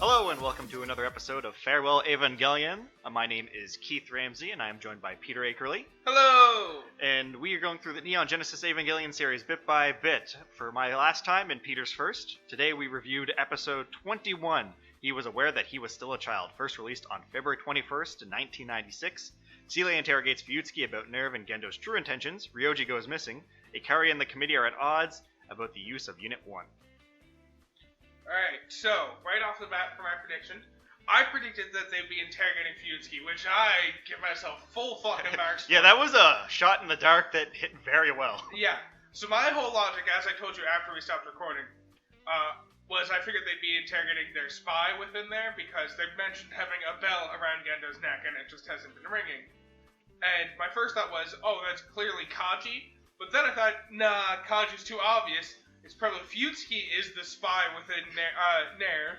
Hello and welcome to another episode of Farewell Evangelion. My name is Keith Ramsey and I am joined by Peter Akerley. Hello! And we are going through the Neon Genesis Evangelion series bit by bit. For my last time and Peter's first, today we reviewed episode 21. He was aware that he was still a child, first released on February 21st, 1996. Seele interrogates Fuyutsuki about NERV and Gendo's true intentions. Ryoji goes missing. Ikari and the committee are at odds about the use of Unit 1. Alright, so, right off the bat for my prediction, I predicted that they'd be interrogating Fuyutsuki, which I give myself full fucking marks for. Yeah, that was a shot in the dark that hit very well. Yeah, so my whole logic, as I told you after we stopped recording, was I figured they'd be interrogating their spy within there, because they've mentioned having a bell around Gendo's neck, and it just hasn't been ringing. And my first thought was, oh, that's clearly Kaji, but then I thought, nah, Kaji's too obvious. It's probably Fuyutsuki is the spy within NERV.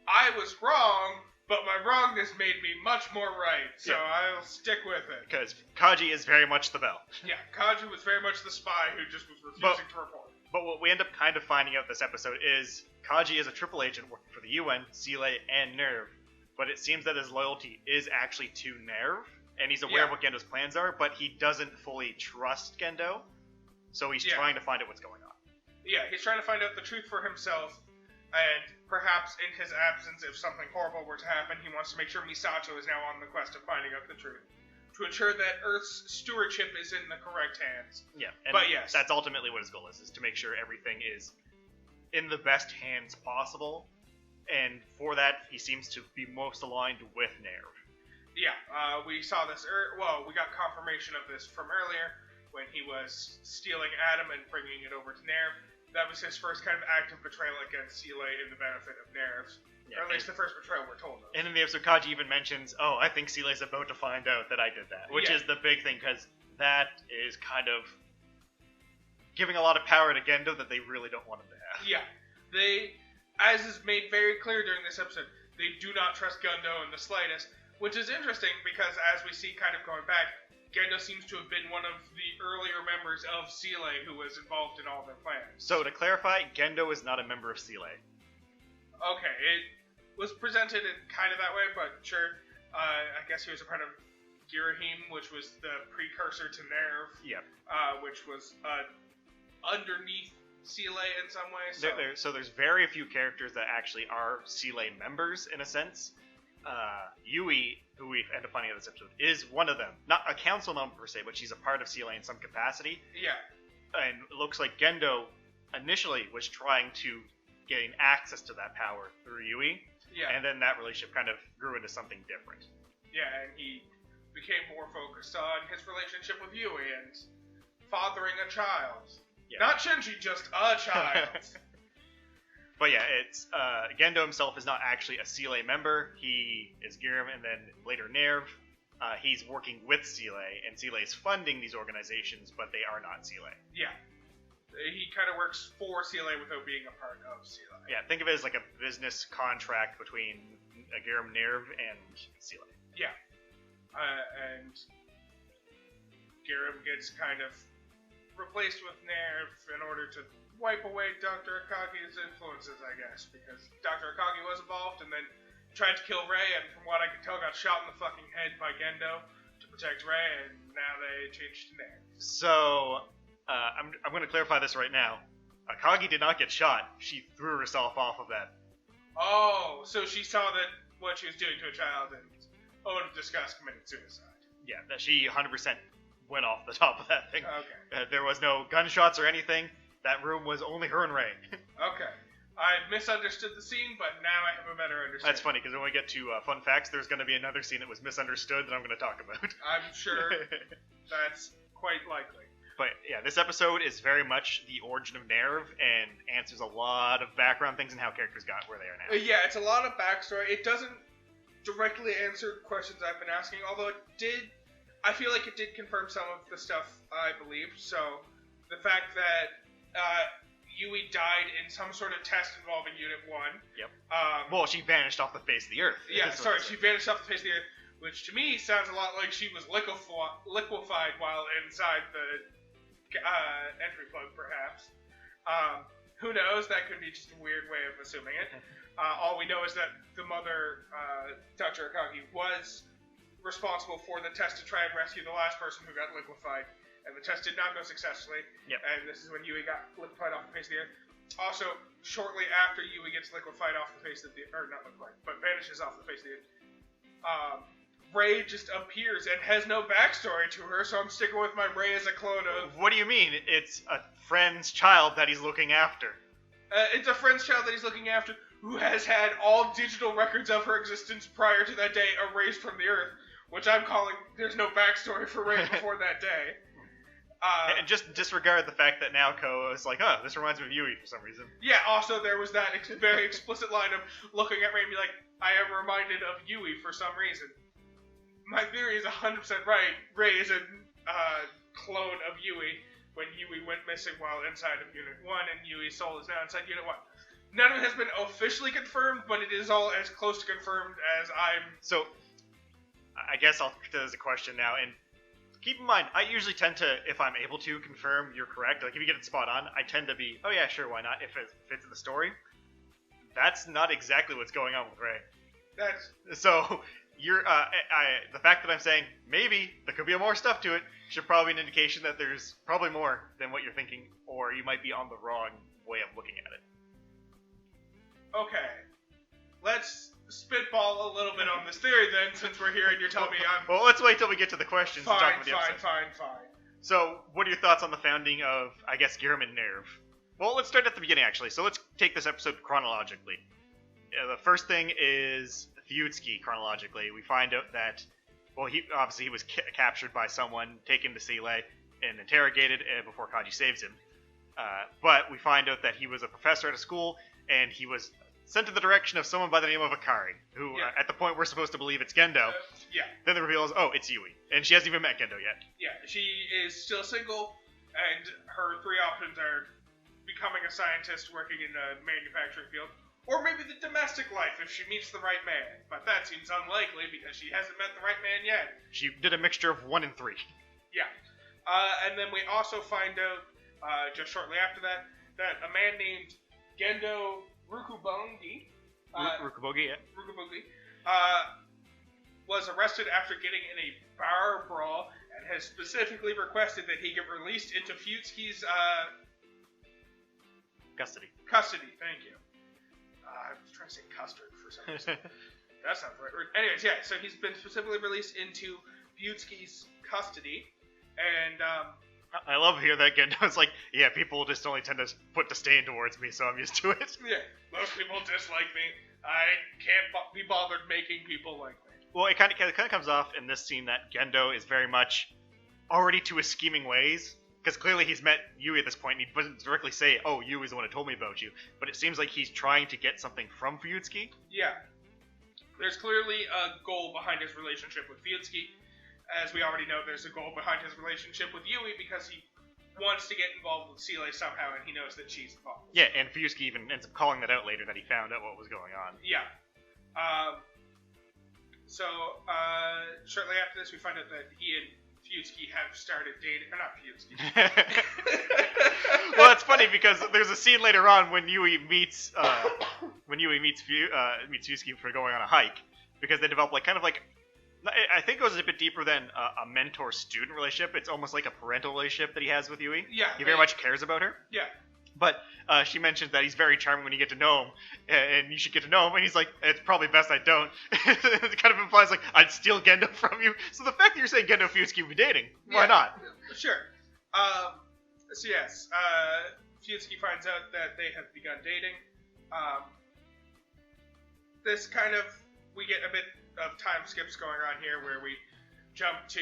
I was wrong, but my wrongness made me much more right, so yeah. I'll stick with it. Because Kaji is very much the bell. Yeah, Kaji was very much the spy who just was refusing to report. But what we end up kind of finding out this episode is Kaji is a triple agent working for the UN, Seele, and NERV. But it seems that his loyalty is actually to NERV, and he's aware of what Gendo's plans are, but he doesn't fully trust Gendo, so he's trying to find out what's going on. Yeah, he's trying to find out the truth for himself, and perhaps in his absence, if something horrible were to happen, he wants to make sure Misato is now on the quest of finding out the truth, to ensure that Earth's stewardship is in the correct hands. Yeah, but yes, that's ultimately what his goal is to make sure everything is in the best hands possible, and for that, he seems to be most aligned with NERV. Yeah, we saw this, we got confirmation of this from earlier, when he was stealing Adam and bringing it over to NERV. That was his first kind of active betrayal against Seele in the benefit of NERV. Yeah, or at least the first betrayal we're told of. And in the episode, Kaji even mentions, oh, I think Seele's about to find out that I did that. Which is the big thing, because that is kind of giving a lot of power to Gendo that they really don't want him to have. Yeah. They, as is made very clear during this episode, they do not trust Gendo in the slightest, which is interesting because as we see kind of going back, Gendo seems to have been one of the earlier members of Seele who was involved in all their plans. So to clarify, Gendo is not a member of Seele. Okay, it was presented in kind of that way, but sure. I guess he was a part of Girahim, which was the precursor to NERV. Yep. Which was underneath Seele in some way. So there's very few characters that actually are Seele members, in a sense. Yui, who we end up finding in this episode, is one of them. Not a council member per se, but she's a part of Seele in some capacity. Yeah. And it looks like Gendo initially was trying to gain access to that power through Yui. Yeah. And then that relationship kind of grew into something different. Yeah, and he became more focused on his relationship with Yui and fathering a child. Yeah. Not Shinji, just a child. But yeah, it's Gendo himself is not actually a Seele member. He is Giram and then later NERV. He's working with Seele, and Seele is funding these organizations, but they are not Seele. Yeah. He kind of works for Seele without being a part of Seele. Yeah, think of it as like a business contract between Giram, NERV, and Seele. Yeah. And Giram gets kind of replaced with NERV in order to wipe away Dr. Akagi's influences, I guess, because Dr. Akagi was involved and then tried to kill Rei, and from what I can tell, got shot in the fucking head by Gendo to protect Rei, and now they changed to NERV. So, I'm going to clarify this right now. Akagi did not get shot. She threw herself off of that. Oh, so she saw that what she was doing to a child and, out of disgust, committed suicide. Yeah, that she 100% went off the top of that thing. Okay. There was no gunshots or anything. That room was only her and Rei. Okay. I misunderstood the scene, but now I have a better understanding. That's funny, because when we get to fun facts, there's going to be another scene that was misunderstood that I'm going to talk about. I'm sure that's quite likely. But yeah, this episode is very much the origin of NERV and answers a lot of background things and how characters got where they are now. Yeah, it's a lot of backstory. It doesn't directly answer questions I've been asking, although I feel like it did confirm some of the stuff I believed. So the fact that Yui died in some sort of test involving Unit 1. Yep. Well, she vanished off the face of the Earth. Yeah, sorry, she vanished off the face of the Earth, which to me sounds a lot like she was liquefied while inside the entry plug, perhaps. Who knows? That could be just a weird way of assuming it. All we know is that the mother, Dr. Akagi, was responsible for the test to try and rescue the last person who got liquefied, and the test did not go successfully. Yep. And this is when Yui got liquefied off the face of the earth. Also, shortly after Yui gets liquefied off the face of the earth, or not liquefied, but vanishes off the face of the earth, Rei just appears and has no backstory to her, so I'm sticking with my Rei as a clone of... What do you mean? It's a friend's child that he's looking after. It's a friend's child that he's looking after who has had all digital records of her existence prior to that day erased from the earth, which I'm calling there's no backstory for Rei before that day. And just disregard the fact that Naoko is like, oh, this reminds me of Yui for some reason. Yeah, also there was that very explicit line of looking at Rei and be like, I am reminded of Yui for some reason. My theory is 100% right. Rei is a clone of Yui when Yui went missing while inside of Unit 1, and Yui's soul is now inside Unit 1. None of it has been officially confirmed, but it is all as close to confirmed as I'm... So, I guess I'll put that as a question now, and keep in mind, I usually tend to, if I'm able to confirm you're correct, like if you get it spot on, I tend to be, oh yeah, sure, why not, if it fits in the story. That's not exactly what's going on with Rei. So, the fact that I'm saying, maybe, there could be more stuff to it, should probably be an indication that there's probably more than what you're thinking, or you might be on the wrong way of looking at it. Okay. Let's spitball a little bit on this theory then, since we're here and you're telling me I'm... Well, let's wait till we get to the questions and talk about the episode. Fine. So, what are your thoughts on the founding of, I guess, Giram and NERV? Well, let's start at the beginning, actually. So let's take this episode chronologically. The first thing is Fuyutsuki, chronologically. We find out that, well, he was captured by someone, taken to Sealey, and interrogated before Kaji saves him. But we find out that he was a professor at a school, and he was sent in the direction of someone by the name of Akari, who, at the point we're supposed to believe it's Gendo. Then the reveal is, oh, it's Yui. And she hasn't even met Gendo yet. Yeah, she is still single, and her three options are becoming a scientist working in the manufacturing field, or maybe the domestic life if she meets the right man. But that seems unlikely because she hasn't met the right man yet. She did a mixture of 1 and 3. Yeah. And then we also find out, just shortly after that, that a man named Gendo Rukubongi, Rukubogi, yeah. Rukubogi, was arrested after getting in a bar brawl and has specifically requested that he get released into Fuyutsuki's Custody. Thank you. I was trying to say custard for some reason. That's not the right word. Anyways, yeah, so he's been specifically released into Fuyutsuki's custody, and I love to hear that Gendo's like, yeah, people just only tend to put disdain towards me, so I'm used to it. Yeah, most people dislike me. I can't be bothered making people like me. Well, it kind of comes off in this scene that Gendo is very much already to his scheming ways, because clearly he's met Yui at this point, and he doesn't directly say, oh, Yui's the one who told me about you, but it seems like he's trying to get something from Fuyutsuki. Yeah. There's clearly a goal behind his relationship with Fuyutsuki. As we already know, there's a goal behind his relationship with Yui because he wants to get involved with Sealey somehow, and he knows that she's involved. Yeah, and Fuyutsuki even ends up calling that out later, that he found out what was going on. Yeah. So, shortly after this, we find out that he and Fuyutsuki have started dating. Or not Fuyutsuki. Well, it's funny because there's a scene later on when Yui meets Fuyutsuki for going on a hike, because they develop I think it goes a bit deeper than a mentor-student relationship. It's almost like a parental relationship that he has with Yui. Yeah. He very much cares about her. Yeah. But she mentions that he's very charming when you get to know him, and you should get to know him, and he's like, it's probably best I don't. It kind of implies, like, I'd steal Gendo from you. So the fact that you're saying Gendo and Fuyutsuki will be dating, why not? Sure. So yes, Fuyutsuki finds out that they have begun dating. This kind of, we get a bit of time skips going on here where we jump to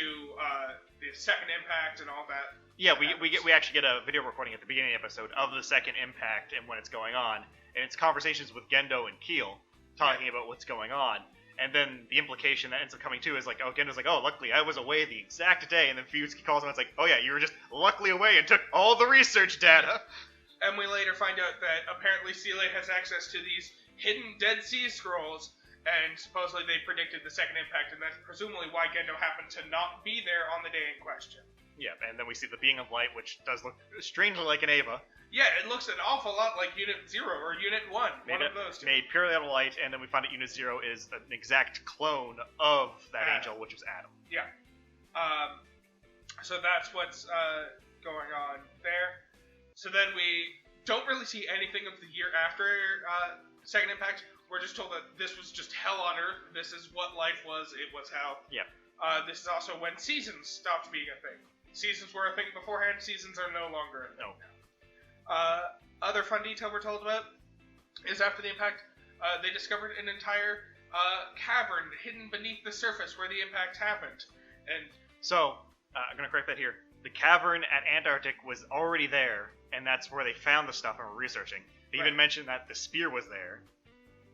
the second impact and all that. Yeah, we actually get a video recording at the beginning of the episode of the second impact and when it's going on, and it's conversations with Gendo and Keel talking about what's going on, and then the implication that ends up coming too is like, oh, Gendo's like, oh, luckily I was away the exact day, and then Fuyutsuki calls him and it's like, oh yeah, you were just luckily away and took all the research data. And we later find out that apparently Sealey has access to these hidden Dead Sea Scrolls, and supposedly they predicted the second impact, and that's presumably why Gendo happened to not be there on the day in question. Yeah, and then we see the Being of Light, which does look strangely like an Ava. Yeah, it looks an awful lot like Unit 0 or Unit 1, one of those two. Made purely out of light, and then we find out Unit 0 is an exact clone of that angel, which was Adam. Yeah. So that's what's going on there. So then we don't really see anything of the year after Second Impact. We're just told that this was just hell on Earth. This is what life was. It was hell. Yeah. This is also when seasons stopped being a thing. Seasons were a thing beforehand. Seasons are no longer a thing now. Other fun detail we're told about is after the impact, they discovered an entire cavern hidden beneath the surface where the impact happened. And so, I'm going to correct that here. The cavern at Antarctic was already there, and that's where they found the stuff and were researching. They even mentioned that the spear was there,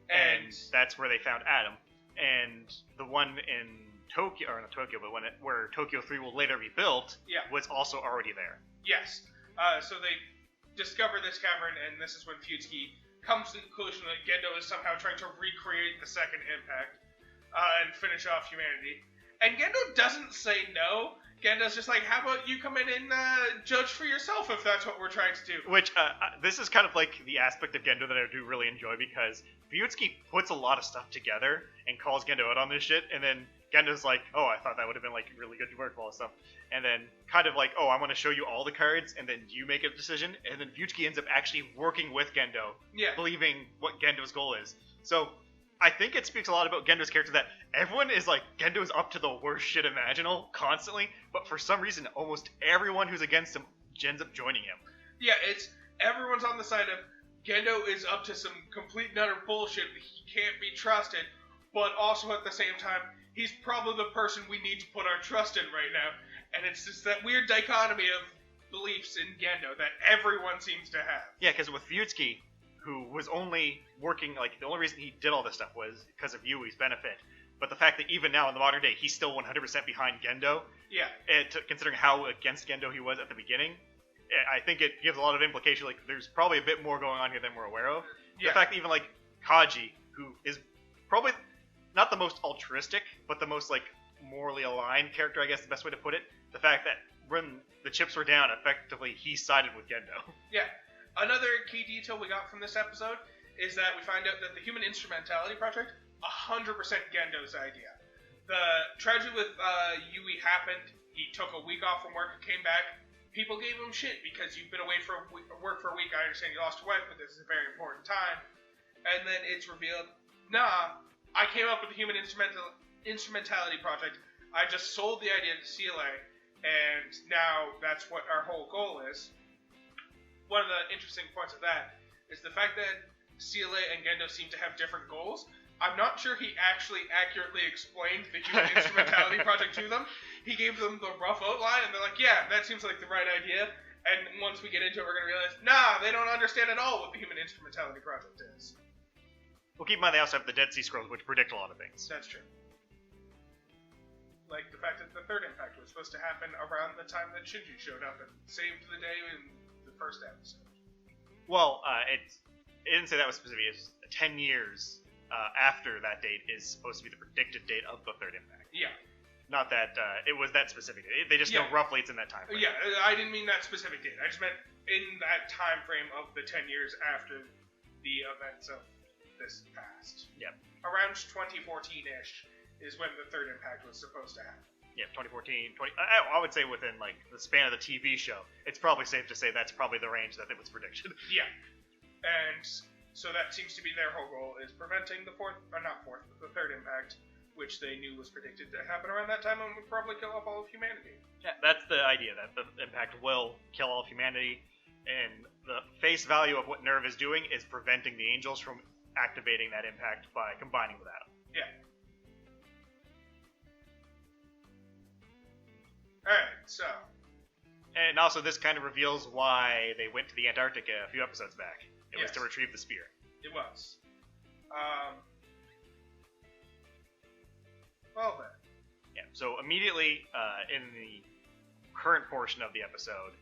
and that's where they found Adam. And the one in Tokyo, or not Tokyo, but where Tokyo 3 will later be built, was also already there. Yes. So they discover this cavern, and this is when Fuyutsuki comes to the conclusion that Gendo is somehow trying to recreate the second impact and finish off humanity. And Gendo doesn't say no. Gendo's just like, how about you come in and judge for yourself if that's what we're trying to do. Which, this is kind of like the aspect of Gendo that I do really enjoy, because Fuyutsuki puts a lot of stuff together and calls Gendo out on this shit, and then Gendo's like, oh, I thought that would have been like really good work, all this stuff. And then kind of like, oh, I want to show you all the cards, and then you make a decision, and then Fuyutsuki ends up actually working with Gendo, believing what Gendo's goal is. So I think it speaks a lot about Gendo's character that everyone is like, Gendo's up to the worst shit imaginable constantly, but for some reason, almost everyone who's against him ends up joining him. Yeah, it's everyone's on the side of Gendo is up to some complete and utter bullshit. He can't be trusted, but also at the same time, he's probably the person we need to put our trust in right now. And it's just that weird dichotomy of beliefs in Gendo that everyone seems to have. Yeah, because with Fuyutsuki, who was only working, like, the only reason he did all this stuff was because of Yui's benefit. But the fact that even now in the modern day, he's still 100% behind Gendo. Yeah. And considering how against Gendo he was at the beginning, I think it gives a lot of implication. Like, there's probably a bit more going on here than we're aware of. Yeah. The fact that even, like, Kaji, who is probably not the most altruistic, but the most, like, morally aligned character, I guess the best way to put it. The fact that when the chips were down, effectively, he sided with Gendo. Yeah. Another key detail we got from this episode is that we find out that the Human Instrumentality Project, 100% Gendo's idea. The tragedy with Yui happened. He took a week off from work and came back. People gave him shit because you've been away for work for a week. I understand you lost your wife, but this is a very important time. And then it's revealed, nah, I came up with the Human Instrumentality Project. I just sold the idea to CLA, and now that's what our whole goal is. One of the interesting points of that is the fact that CLA and Gendo seem to have different goals. I'm not sure he actually accurately explained the Human Instrumentality Project to them. He gave them the rough outline, and they're like, yeah, that seems like the right idea. And once we get into it, we're going to realize, nah, they don't understand at all what the Human Instrumentality Project is. Well, keep in mind they also have the Dead Sea Scrolls, which predict a lot of things. That's true. Like the fact that the third impact was supposed to happen around the time that Shinji showed up and saved the day in the first episode. Well, it didn't say that was specific. It's 10 years after that date is supposed to be the predicted date of the third impact. Yeah. Not that it was that specific date. They just know roughly it's in that time frame. Yeah, I didn't mean that specific date. I just meant in that time frame of the 10 years after the events of this past. Yep. Around 2014-ish is when the third impact was supposed to happen. Yeah, 2014, I would say within, like, the span of the TV show, it's probably safe to say that's probably the range that it was predicted. Yeah. And so that seems to be their whole goal, is preventing the the third impact, which they knew was predicted to happen around that time and would probably kill off all of humanity. Yeah, that's the idea, that the impact will kill all of humanity, and the face value of what NERV is doing is preventing the angels from activating that impact by combining with Adam. Yeah. Alright, so. And also, this kind of reveals why they went to the Antarctic a few episodes back. It was to retrieve the spear. It was. Well then. Yeah, so immediately in the current portion of the episode,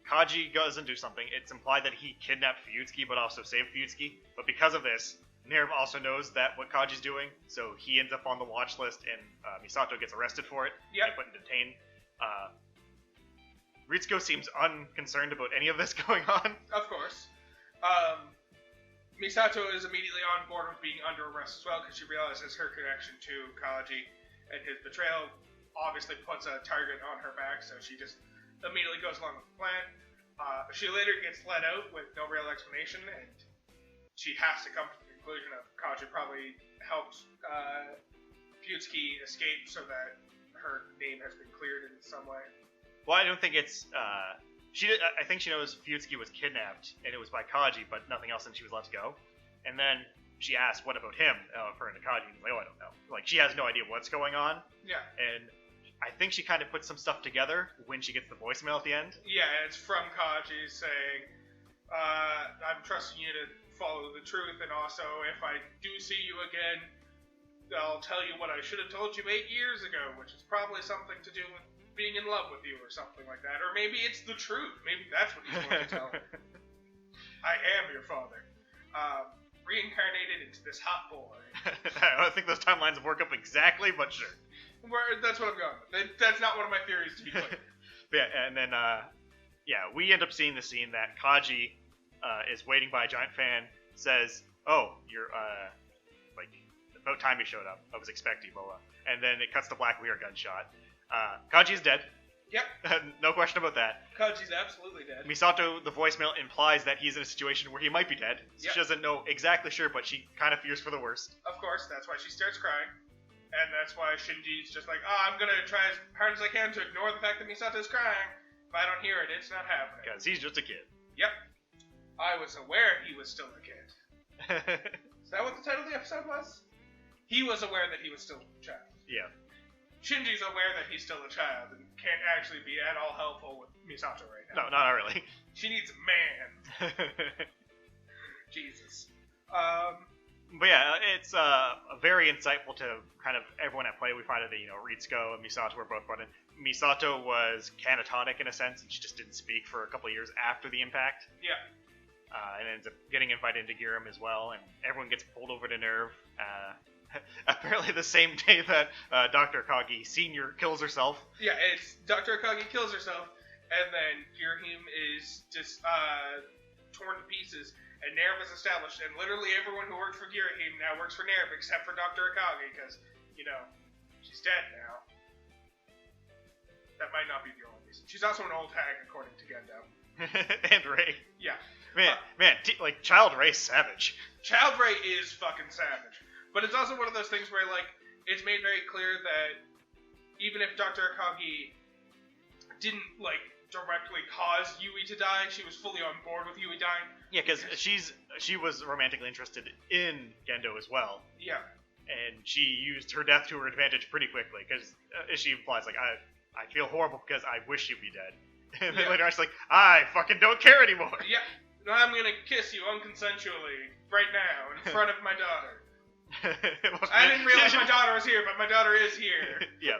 Kaji goes and do something. It's implied that he kidnapped Fuyutsuki, but also saved Fuyutsuki. But because of this, NERV also knows that what Kaji's doing, so he ends up on the watch list, and Misato gets arrested for it. Yep. And put in detain. Ritsuko seems unconcerned about any of this going on. Of course. Misato is immediately on board with being under arrest as well because she realizes her connection to Kaji and his betrayal obviously puts a target on her back, so she just immediately goes along with the plan. She later gets let out with no real explanation, and she has to come to the conclusion of Kaji probably helped Fuyutsuki escape so that her name has been cleared in some way. Well, I don't think it's... I think she knows Fuyutsuki was kidnapped, and it was by Kaji, but nothing else, and she was let go. And then she asked, what about him? Referring to Kaji, and he's like, oh, I don't know. Like, she has no idea what's going on. Yeah. And I think she kind of puts some stuff together when she gets the voicemail at the end. Yeah, it's from Kaji saying, I'm trusting you to follow the truth, and also, if I do see you again, I'll tell you what I should have told you 8 years ago, which is probably something to do with being in love with you or something like that. Or maybe it's the truth. Maybe that's what he's going to tell her. I am your father. Reincarnated into this hot boy. I don't think those timelines work up exactly, but sure. That's what I'm going with. That's not one of my theories, to be clear. Yeah, and then, we end up seeing the scene that Kaji is waiting by a giant fan, says, oh, you're, about time you showed up. I was expecting, blah, blah. And then it cuts to black, we hear a gunshot. Kaji's dead. Yep. No question about that. Kaji's absolutely dead. Misato, the voicemail implies that he's in a situation where he might be dead. Yep. She doesn't know exactly sure, but she kind of fears for the worst. Of course, that's why she starts crying. And that's why Shinji's just like, I'm going to try as hard as I can to ignore the fact that Misato's crying. If I don't hear it, it's not happening. Because he's just a kid. Yep. I was aware he was still a kid. Is that what the title of the episode was? He was aware that he was still a child. Yeah. Shinji's aware that he's still a child and can't actually be at all helpful with Misato right now. No, not really. She needs a man. Jesus. But yeah, it's very insightful to kind of everyone at play. We find out that, Ritsuko and Misato were both brought in. Misato was catatonic in a sense, and she just didn't speak for a couple of years after the impact. Yeah. And ends up getting invited into Giram as well, and everyone gets pulled over to NERV. Apparently the same day that Dr. Akagi Sr. kills herself. Yeah, it's Dr. Akagi kills herself, and then Girahim is just torn to pieces, and NERV is established, and literally everyone who worked for Girahim now works for NERV, except for Dr. Akagi, because, she's dead now. That might not be the only reason. She's also an old hag, according to Gendo. And Ray. Yeah. Man, Child Ray's savage. Child Ray is fucking savage. But it's also one of those things where, it's made very clear that even if Dr. Akagi didn't, directly cause Yui to die, she was fully on board with Yui dying. Yeah, because she was romantically interested in Gendo as well. Yeah. And she used her death to her advantage pretty quickly, because she implies, I feel horrible because I wish you'd be dead. And then later on she's like, I fucking don't care anymore. Yeah. No, I'm gonna kiss you unconsensually right now in front of my daughter. I didn't realize my daughter was here, but my daughter is here. Yeah.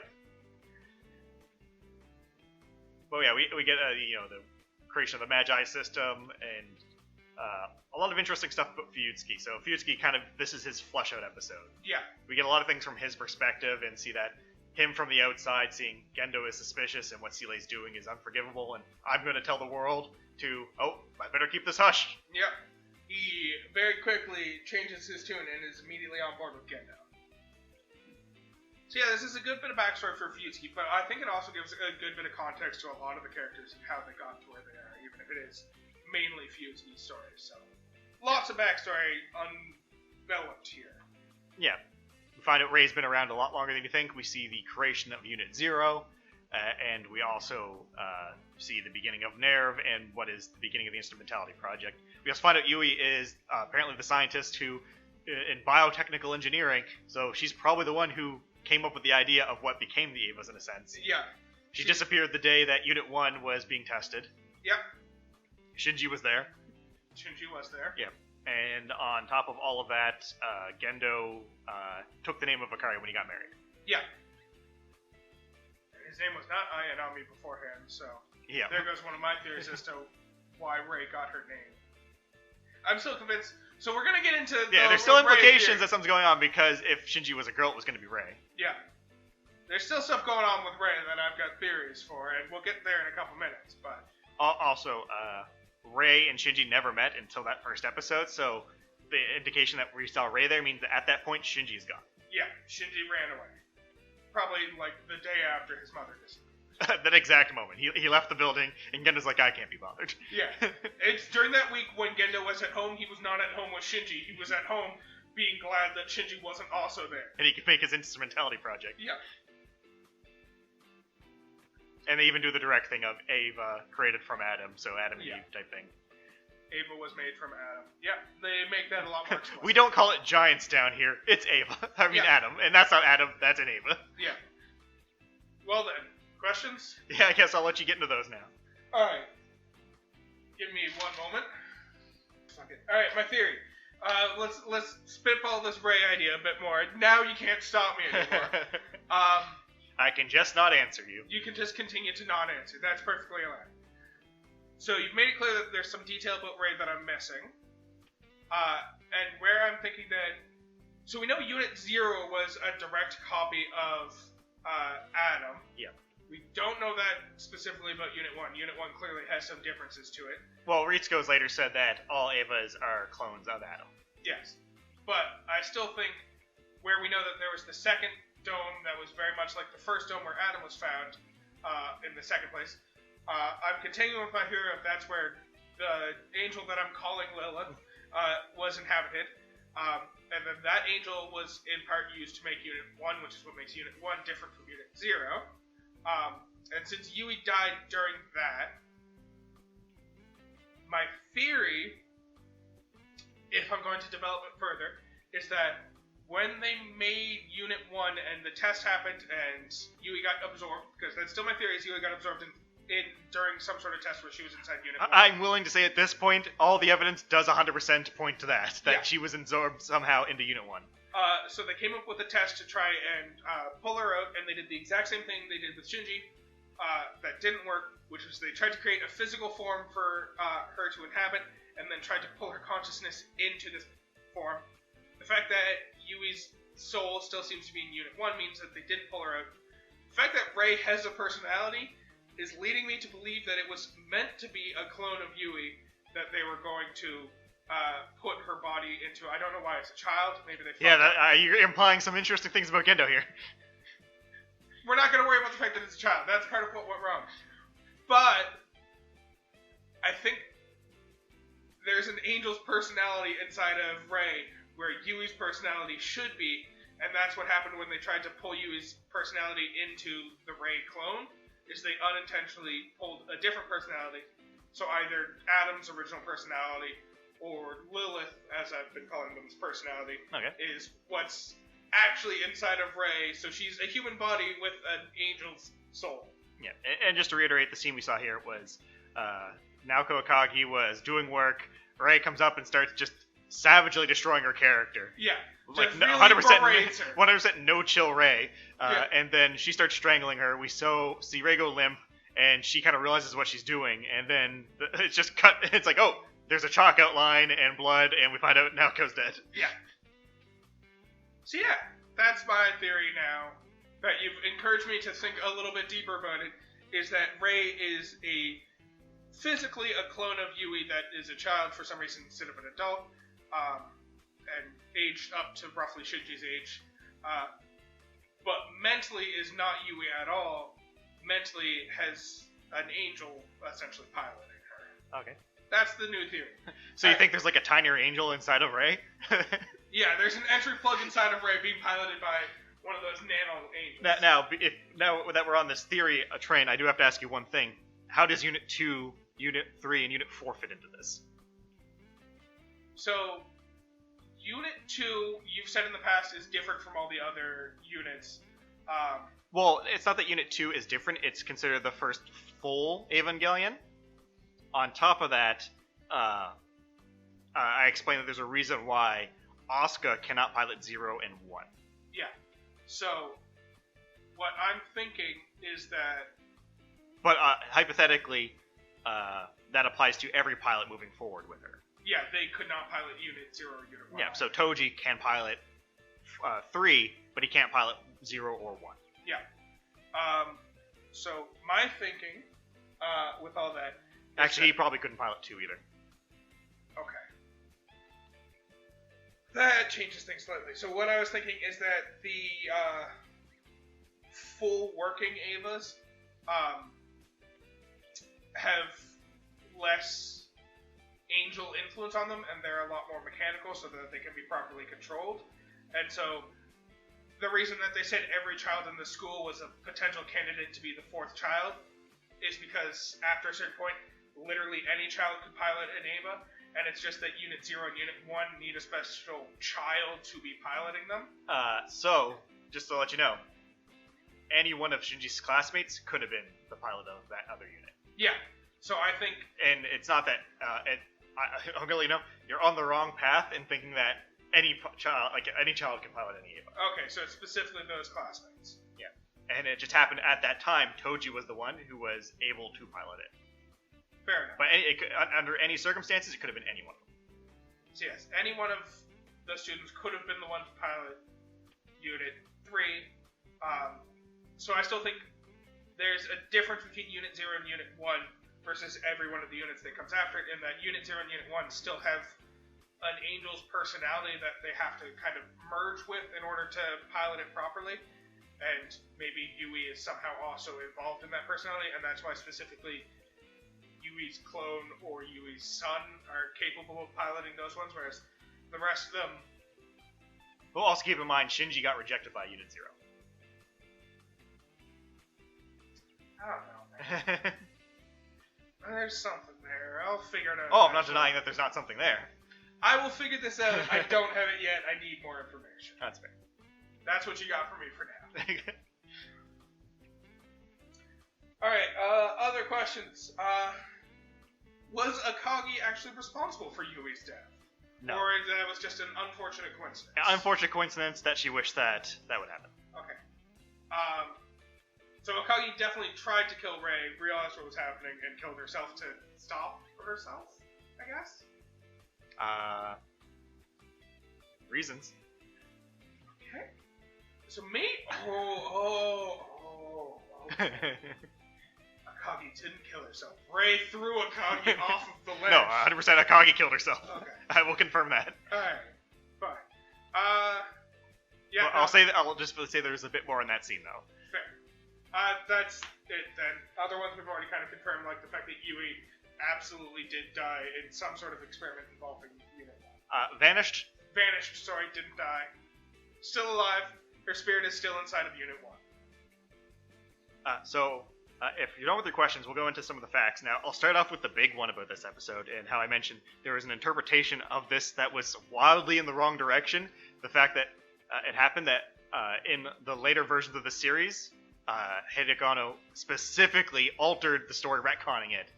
Well, yeah, we get the creation of the Magi system and a lot of interesting stuff about Fuyutsuki. So Fuyutsuki this is his flesh out episode. Yeah. We get a lot of things from his perspective and see that him from the outside seeing Gendo is suspicious and what Silei's doing is unforgivable, and I'm going to tell the world to, I better keep this hush. Yeah. He very quickly changes his tune and is immediately on board with Gendo. So yeah, this is a good bit of backstory for Fuyutsuki, but I think it also gives a good bit of context to a lot of the characters and how they got to where they are, even if it is mainly Fuyutsuki's story. So, lots of backstory undeveloped here. Yeah. We find out Ray's been around a lot longer than you think. We see the creation of Unit 0, and we also see the beginning of NERV and what is the beginning of the Instrumentality Project. We also find out Yui is apparently the scientist who, in biotechnical engineering, so she's probably the one who came up with the idea of what became the Evas in a sense. Yeah. She disappeared the day that Unit 1 was being tested. Yep. Shinji was there. Shinji was there. Yeah. And on top of all of that, Gendo took the name of Akari when he got married. Yeah. His name was not Ayanami beforehand, so yeah. There goes one of my theories as to why Ray got her name. I'm still convinced. So we're going to get into there's still implications that something's going on, because if Shinji was a girl, it was going to be Ray. Yeah. There's still stuff going on with Rey that I've got theories for, and we'll get there in a couple minutes, but... Also, Rey and Shinji never met until that first episode, so the indication that we saw Rey there means that at that point, Shinji's gone. Yeah, Shinji ran away. Probably, like, the day after his mother disappeared. That exact moment. He left the building, and Gendo's like, I can't be bothered. Yeah. It's during that week when Gendo was at home, he was not at home with Shinji. He was at home being glad that Shinji wasn't also there. And he could make his instrumentality project. Yeah. And they even do the direct thing of Ava created from Adam, so Adam and Eve type thing. Ava was made from Adam. Yeah, they make that a lot more explicit. We don't call it giants down here. It's Ava. I mean Adam. And that's not Adam, that's an Ava. Yeah. Well then, questions? Yeah, I guess I'll let you get into those now. Alright. Give me one moment. Alright, my theory. Let's spitball this Rey idea a bit more. Now you can't stop me anymore. I can just not answer you. You can just continue to not answer. That's perfectly allowed. So you've made it clear that there's some detail about Rey that I'm missing. And where I'm thinking that... So we know Unit 0 was a direct copy of Adam. Yeah. We don't know that specifically about Unit 1. Unit 1 clearly has some differences to it. Well, Ritsuko's later said that all Avas are clones of Adam. Yes. But I still think where we know that there was the second dome that was very much like the first dome where Adam was found in the second place. I'm continuing with my theory of that's where the angel that I'm calling Lilith was inhabited. And then that angel was in part used to make Unit 1, which is what makes Unit 1 different from Unit 0. And since Yui died during that, my theory, if I'm going to develop it further, is that when they made Unit 1 and the test happened and Yui got absorbed, because that's still my theory, is Yui got absorbed during some sort of test where she was inside Unit 1. I'm willing to say at this point, all the evidence does 100% point to that she was absorbed somehow into Unit 1. So they came up with a test to try and pull her out, and they did the exact same thing they did with Shinji. That didn't work, which was they tried to create a physical form for her to inhabit, and then tried to pull her consciousness into this form. The fact that Yui's soul still seems to be in Unit 1 means that they didn't pull her out. The fact that Rey has a personality is leading me to believe that it was meant to be a clone of Yui that they were going to put her body into. I don't know why it's a child. Maybe they you're implying some interesting things about Gendo here. We're not going to worry about the fact that it's a child. That's part of what went wrong. But I think there's an angel's personality inside of Rey where Yui's personality should be, and that's what happened when they tried to pull Yui's personality into the Rey clone, is they unintentionally pulled a different personality. So either Adam's original personality or Lilith, as I've been calling them's personality, is what's actually inside of Rey. So she's a human body with an angel's soul. Yeah, and just to reiterate, the scene we saw here was Naoko Akagi was doing work. Rey comes up and starts just savagely destroying her character. Yeah. Like really 100% no chill Rey. And then she starts strangling her. We see Rey go limp, and she kind of realizes what she's doing, and then it's just cut. It's like, oh, there's a chalk outline and blood, and we find out Naoko's dead. Yeah. So yeah, that's my theory now, that you've encouraged me to think a little bit deeper about it, is that Rey is physically a clone of Yui that is a child for some reason instead of an adult, and aged up to roughly Shinji's age, but mentally is not Yui at all. Mentally has an angel essentially piloting her. Okay. That's the new theory. So you think there's like a tinier angel inside of Rey? Yeah, there's an entry plug inside of Rey being piloted by one of those nano angels. Now that we're on this theory train, I do have to ask you one thing. How does Unit 2, Unit 3, and Unit 4 fit into this? So, Unit 2, you've said in the past, is different from all the other units. Well, it's not that Unit 2 is different. It's considered the first full Evangelion. On top of that, I explained that there's a reason why Asuka cannot pilot 0 and 1. Yeah. So, what I'm thinking is that... But hypothetically, that applies to every pilot moving forward with her. Yeah, they could not pilot Unit 0 or Unit 1. Yeah, so Toji can pilot 3, but he can't pilot 0 or 1. Yeah. So my thinking, with all that... Actually, he probably couldn't pilot 2 either. Okay. That changes things slightly. So what I was thinking is that the full working Evas have less angel influence on them, and they're a lot more mechanical so that they can be properly controlled. And so the reason that they said every child in the school was a potential candidate to be the 4th child is because after a certain point, literally any child could pilot an Eva, and it's just that Unit 0 and Unit 1 need a special child to be piloting them. So, just to let you know, any one of Shinji's classmates could have been the pilot of that other unit. Yeah, so I think... And it's not that... I'm gonna let you know, you're on the wrong path in thinking that any child can pilot any Eva. Okay, so it's specifically those classmates. Yeah, and it just happened at that time, Toji was the one who was able to pilot it. Fair enough. But under any circumstances, it could have been any one of them. So yes, any one of the students could have been the one to pilot Unit 3. So I still think there's a difference between Unit 0 and Unit 1 versus every one of the units that comes after it, in that Unit 0 and Unit 1 still have an angel's personality that they have to kind of merge with in order to pilot it properly. And maybe Yui is somehow also involved in that personality, and that's why specifically Yui's clone or Yui's son are capable of piloting those ones, whereas the rest of them... Well, also keep in mind, Shinji got rejected by Unit 0. I don't know, man. There's something there. I'll figure it out. Oh, I'm not denying that there's not something there. I will figure this out. I don't have it yet. I need more information. That's fair. That's what you got for me for now. Alright, other questions. Was Akagi actually responsible for Yui's death? No. Or that was just an unfortunate coincidence? Unfortunate coincidence that she wished that would happen. Okay. So Akagi definitely tried to kill Rei, realized what was happening, and killed herself to stop herself, I guess? Reasons. Okay. So me? Okay. Akagi didn't kill herself. Rei threw Akagi off of the ledge. No, 100% Akagi killed herself. Okay. I will confirm that. Alright. Fine. Yeah. Well, I'll just say there's a bit more in that scene, though. Fair. That's it then. Other ones we've already kind of confirmed, like the fact that Yui absolutely did die in some sort of experiment involving Unit 1. Vanished? Vanished, sorry, didn't die. Still alive. Her spirit is still inside of Unit 1. If you're done with your questions, we'll go into some of the facts. Now, I'll start off with the big one about this episode, and how I mentioned there was an interpretation of this that was wildly in the wrong direction. The fact that it happened that in the later versions of the series, Hidegano specifically altered the story, retconning it,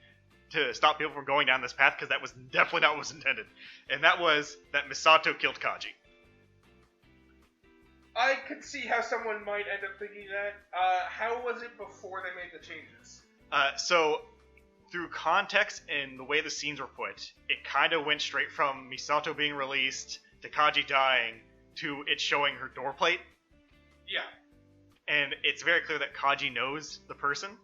to stop people from going down this path, because that was definitely not what was intended. And that was that Misato killed Kaji. I could see how someone might end up thinking that. How was it before they made the changes? So, through context and the way the scenes were put, it kind of went straight from Misato being released, to Kaji dying, to it showing her door plate. Yeah. And it's very clear that Kaji knows the person.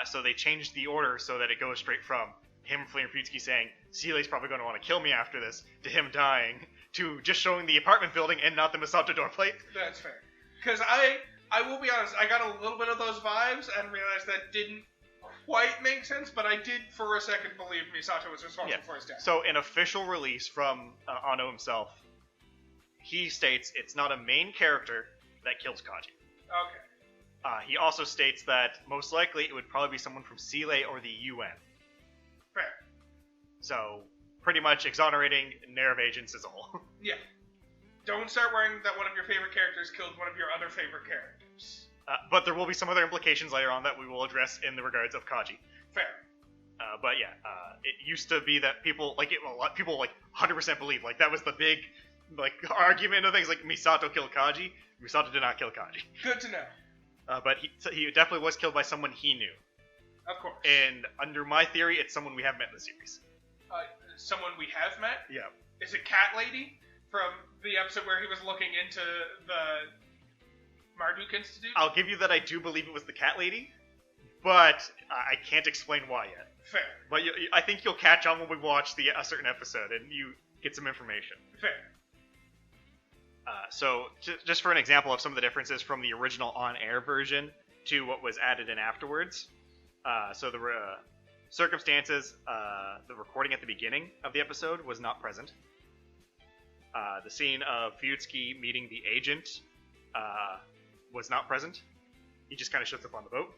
So they changed the order so that it goes straight from him, Flamerputski, saying, Seeley's probably going to want to kill me after this, to him dying, to just showing the apartment building and not the Misato door plate. That's fair. Because I will be honest, I got a little bit of those vibes and realized that didn't quite make sense, but I did for a second believe Misato was responsible for his death. So an official release from Ano himself, he states it's not a main character that kills Kaji. Okay. He also states that most likely it would probably be someone from Seeley or the UN. Fair. So, pretty much exonerating NERV agents as a whole. Yeah. Don't start worrying that one of your favorite characters killed one of your other favorite characters. But there will be some other implications later on that we will address in the regards of Kaji. Fair. But yeah, it used to be that people, people 100% believe, that was the big, argument of things, Misato killed Kaji. Misato did not kill Kaji. Good to know. But he definitely was killed by someone he knew. Of course. And under my theory, it's someone we have met in the series. Someone we have met? Yeah. Is it Cat Lady? From the episode where he was looking into the Marduk Institute? I'll give you that I do believe it was the cat lady, but I can't explain why yet. Fair. But I think you'll catch on when we watch a certain episode and you get some information. Fair. So, just for an example of some of the differences from the original on-air version to what was added in afterwards. So the circumstances, the recording at the beginning of the episode was not present. The scene of Fuyutsuki meeting the agent was not present. He just kind of shows up on the boat.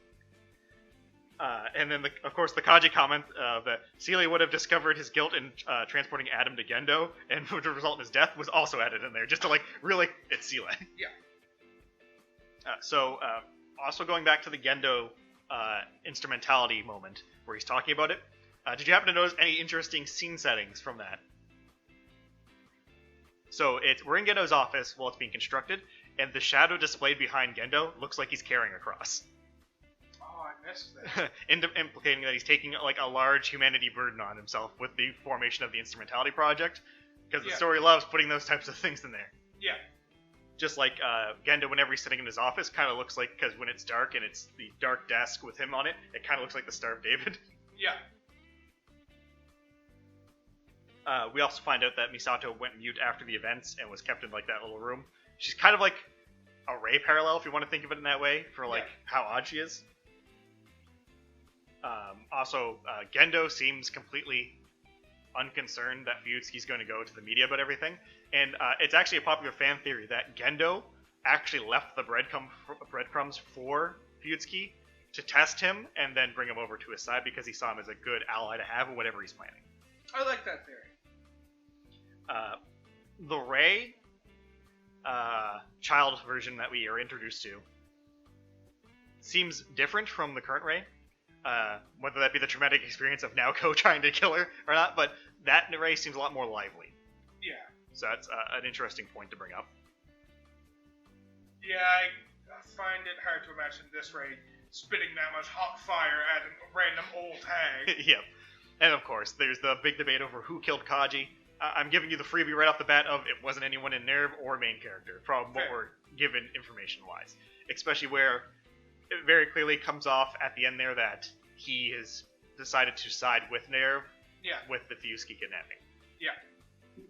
And then, of course, the Kaji comment that Seele would have discovered his guilt in transporting Adam to Gendo and would result in his death was also added in there, just to, really, it's Seele. Yeah. Also going back to the Gendo instrumentality moment where he's talking about it, did you happen to notice any interesting scene settings from that? So, we're in Gendo's office while it's being constructed, and the shadow displayed behind Gendo looks like he's carrying a cross. I missed that. Implicating that he's taking a large humanity burden on himself with the formation of the instrumentality project, because the story loves putting those types of things in there. Yeah. Just like Gendo, whenever he's sitting in his office, kind of looks like, because when it's dark and it's the dark desk with him on it, it kind of looks like the Star of David. Yeah. We also find out that Misato went mute after the events and was kept in that little room. She's kind of like a Rei parallel, if you want to think of it in that way, for how odd she is. Also, Gendo seems completely unconcerned that Fuyutsuki's going to go to the media about everything, and it's actually a popular fan theory that Gendo actually left the breadcrumbs for Fuyutsuki to test him and then bring him over to his side because he saw him as a good ally to have in whatever he's planning. I like that theory. The Rei child version that we are introduced to seems different from the current Rei. Whether that be the traumatic experience of Naoko trying to kill her or not, but that Rei seems a lot more lively. Yeah. So that's an interesting point to bring up. Yeah, I find it hard to imagine this Rei spitting that much hot fire at a random old hag. Yep. And of course, there's the big debate over who killed Kaji. I'm giving you the freebie right off the bat of it wasn't anyone in NERV or main character, from what we're given information-wise. Especially where it very clearly comes off at the end there that he has decided to side with NERV with the Fuyutsuki kidnapping. Yeah.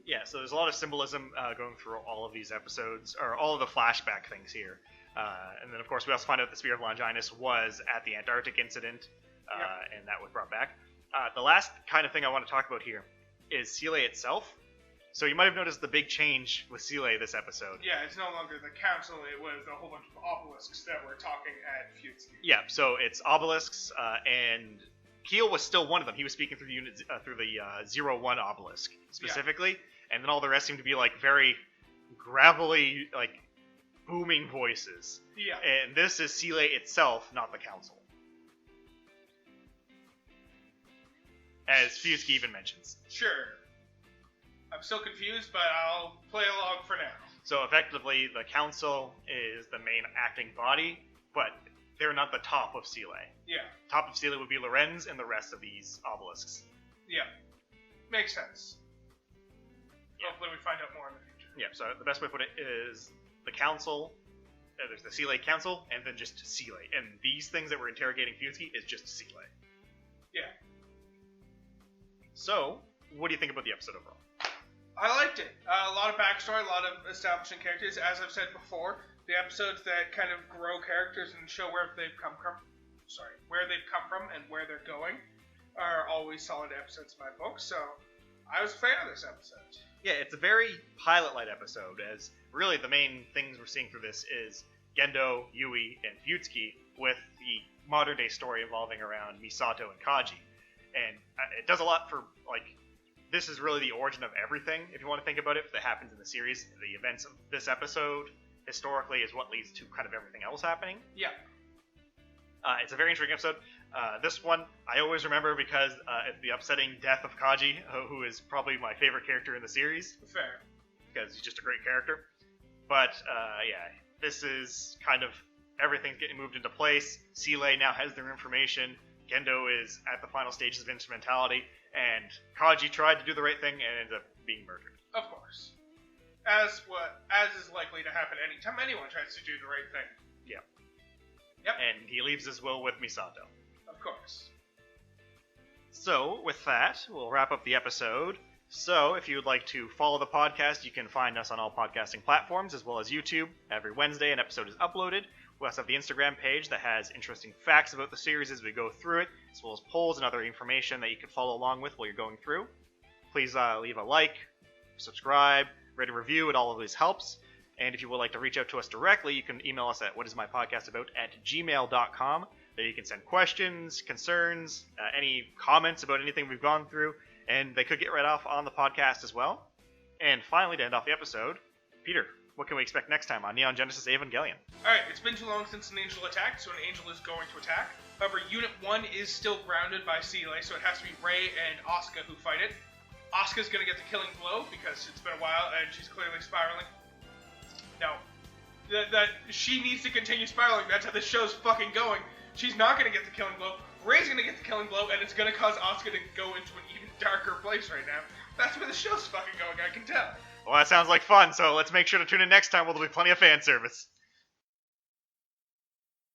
Yeah, so there's a lot of symbolism going through all of these episodes, or all of the flashback things here. And then, of course, we also find out the Spear of Longinus was at the Antarctic incident, and that was brought back. The last kind of thing I want to talk about here is Seele itself. So you might have noticed the big change with Seele this episode. Yeah, it's no longer the council, it was a whole bunch of obelisks that were talking at Fuyutsuki. Yeah, so it's obelisks, and Keel was still one of them. He was speaking through the 01 obelisk, specifically, and then all the rest seemed to be, very gravelly, booming voices. Yeah. And this is Seele itself, not the council. As Fuyutsuki even mentions. Sure. I'm still confused, but I'll play along for now. So effectively, the council is the main acting body, but they're not the top of Seele. Yeah. Top of Seele would be Lorenz and the rest of these obelisks. Yeah. Makes sense. Yeah. Hopefully we find out more in the future. Yeah, so the best way to put it is the council, there's the Seele council, and then just Seele. And these things that we're interrogating Fuyutsuki is just Seele. Yeah. So, what do you think about the episode overall? I liked it. A lot of backstory, a lot of establishing characters. As I've said before, the episodes that kind of grow characters and show where they've come from and where they're going are always solid episodes in my book. So, I was a fan of this episode. Yeah, it's a very pilot-light episode, as really the main things we're seeing through this is Gendo, Yui, and Fuyutsuki with the modern-day story involving around Misato and Kaji. And it does a lot for, this is really the origin of everything, if you want to think about it, that happens in the series. The events of this episode, historically, is what leads to kind of everything else happening. Yeah. It's a very interesting episode. This one, I always remember because the upsetting death of Kaji, who is probably my favorite character in the series. Fair. Because he's just a great character. But, this is kind of everything's getting moved into place. Seele now has their information. Gendo is at the final stages of instrumentality, and Kaji tried to do the right thing and ended up being murdered. Of course. As is likely to happen anytime anyone tries to do the right thing. Yeah. Yep. And he leaves his will with Misato. Of course. So, with that, we'll wrap up the episode. So, if you would like to follow the podcast, you can find us on all podcasting platforms, as well as YouTube. Every Wednesday, an episode is uploaded. We also have the Instagram page that has interesting facts about the series as we go through it, as well as polls and other information that you can follow along with while you're going through. Please leave a like, subscribe, rate a review. It all always helps. And if you would like to reach out to us directly, you can email us at whatismypodcastabout@gmail.com. There you can send questions, concerns, any comments about anything we've gone through, and they could get read off on the podcast as well. And finally, to end off the episode, Peter, what can we expect next time on Neon Genesis Evangelion? Alright, it's been too long since an angel attacked, so an angel is going to attack. However, Unit 1 is still grounded by Seele, so it has to be Rei and Asuka who fight it. Asuka's going to get the killing blow, because it's been a while and she's clearly spiraling. No. That she needs to continue spiraling. That's how this show's fucking going. She's not going to get the killing blow. Rei's going to get the killing blow, and it's going to cause Asuka to go into an even darker place right now. That's where the show's fucking going, I can tell. Well, that sounds like fun, so let's make sure to tune in next time where there'll be plenty of fan service.